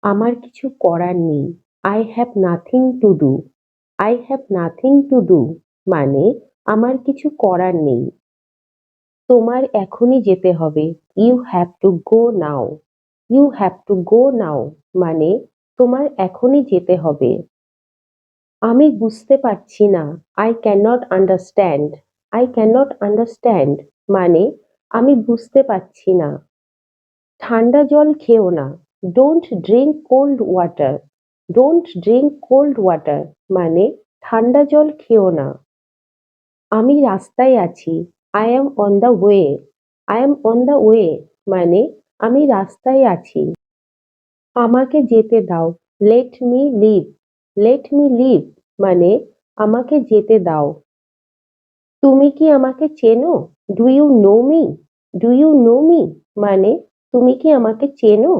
আমার কিছু করার নেই। I have nothing to do. I have nothing to do মানে আমার কিছু করার নেই। তোমার এখনই যেতে হবে। You have to go now. You have to go now মানে তোমার এখনই যেতে হবে। আমি বুঝতে পারছি না। I cannot understand. I cannot understand মানে আমি বুঝতে পারছি না। ঠান্ডা জল খেও না। Don't drink cold water. Don't drink cold water মানে ঠান্ডা জল খেও না। আমি রাস্তায় আছি। I am on the way. I am on the way মানে আমি রাস্তায় আছি। আমাকে যেতে দাও। Let me live. Let me live মানে আমাকে যেতে দাও। তুমি কি আমাকে চেনো? Do you know me? Do you know me মানে তুমি কি আমাকে চেনো?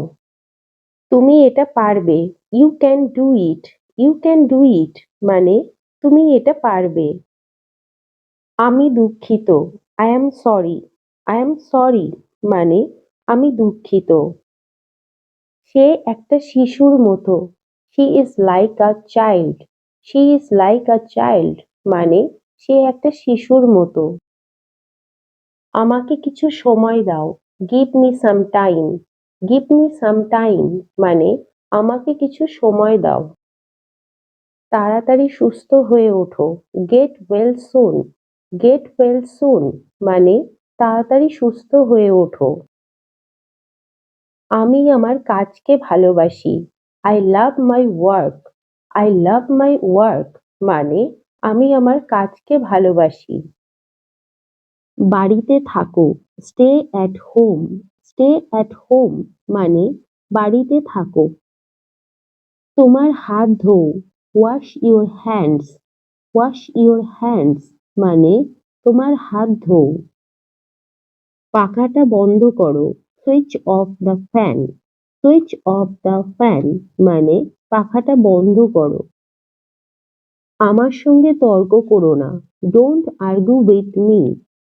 তুমি এটা পারবে। You can do it. You can do it মানে তুমি এটা পারবে। আমি দুঃখিত। I am sorry. I am sorry মানে আমি দুঃখিত। সে একটা শিশুর মতো। She is like a child. She is like a child মানে সে একটা শিশুর মতো। আমাকে কিছু সময় দাও। Give me some time. Give me some time মানে আমাকে কিছু সময় দাও। তাড়াতাড়ি সুস্থ হয়ে ওঠো। Get well soon. Get well soon মানে তাড়াতাড়ি সুস্থ হয়ে ওঠো। আমি আমার কাজকে ভালোবাসি। I love my work. I love my work মানে আমি আমার কাজকে ভালোবাসি। বাড়িতে থাকো। Stay at home. Stay at home মানে বাড়িতে থাকো। তোমার হাত ধোও। Wash your hands. Wash your hands মানে তোমার হাত ধোও। পাখাটা বন্ধ করো। Switch off the fan. Switch off the fan মানে পাখাটা বন্ধ করো। আমার সঙ্গে তর্ক করো না। Don't argue with me.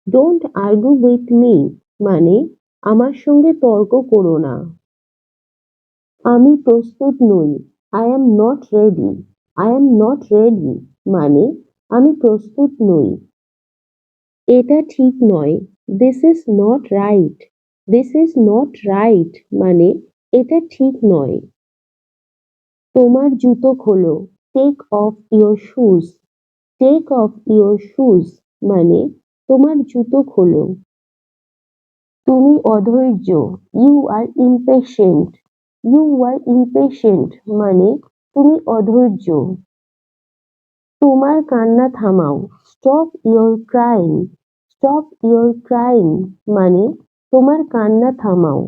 Don't argue with me মানে আমার সঙ্গে তর্ক করো না। আমি প্রস্তুত নই। I am not ready. I am not ready মানে আমি প্রস্তুত নই। এটা ঠিক নয়। This is not right. This is not right মানে এটা ঠিক নয়। তোমার জুতো খোলো। Take off your shoes. Take off your shoes মানে তোমার জুতো খোলো। তুমি অধৈর্য। You are impatient. You are impatient মানে তুমি অধৈর্য। তোমার কান্না থামাও। Stop your crying. Stop your crying মানে তোমার কান্না থামাও।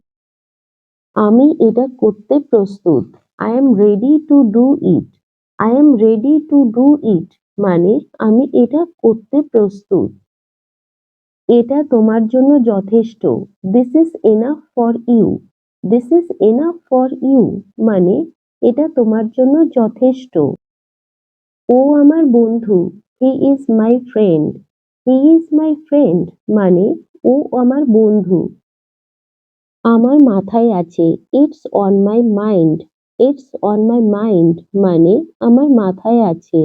আমি এটা করতে প্রস্তুত। I am ready to do it. I am ready to do it মানে আমি এটা করতে প্রস্তুত। এটা তোমার জন্য যথেষ্ট। This is enough for you. This is enough for you মানে এটা তোমার জন্য যথেষ্ট। ও আমার বন্ধু। He is my friend. He is my friend মানে ও আমার বন্ধু। আমার মাথায় আছে। It's on my mind. It's on my mind মানে আমার মাথায় আছে।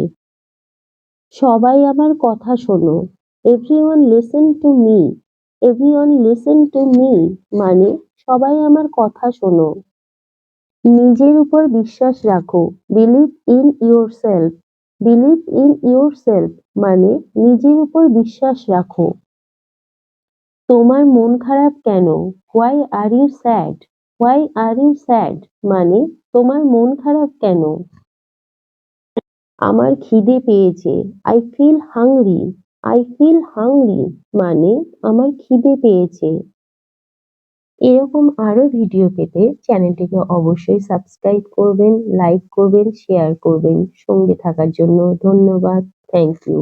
সবাই আমার কথা শোনো। Everyone listen to me. Everyone listen to me মানে সবাই আমার কথা শোনো। নিজের উপর বিশ্বাস রাখো। Believe in yourself. Believe in yourself মানে নিজের উপর বিশ্বাস রাখো। তোমার মন খারাপ কেন? Why are you sad? Why are you sad মানে তোমার মন খারাপ কেন? আমার খিদে পেয়েছে। I feel hungry. I feel hungry মানে আমার খিদে পেয়েছে। এরকম আরো ভিডিও পেতে চ্যানেলটিকে অবশ্যই সাবস্ক্রাইব করবেন, লাইক করবেন, শেয়ার করবেন। সঙ্গে থাকার জন্য ধন্যবাদ। Thank you.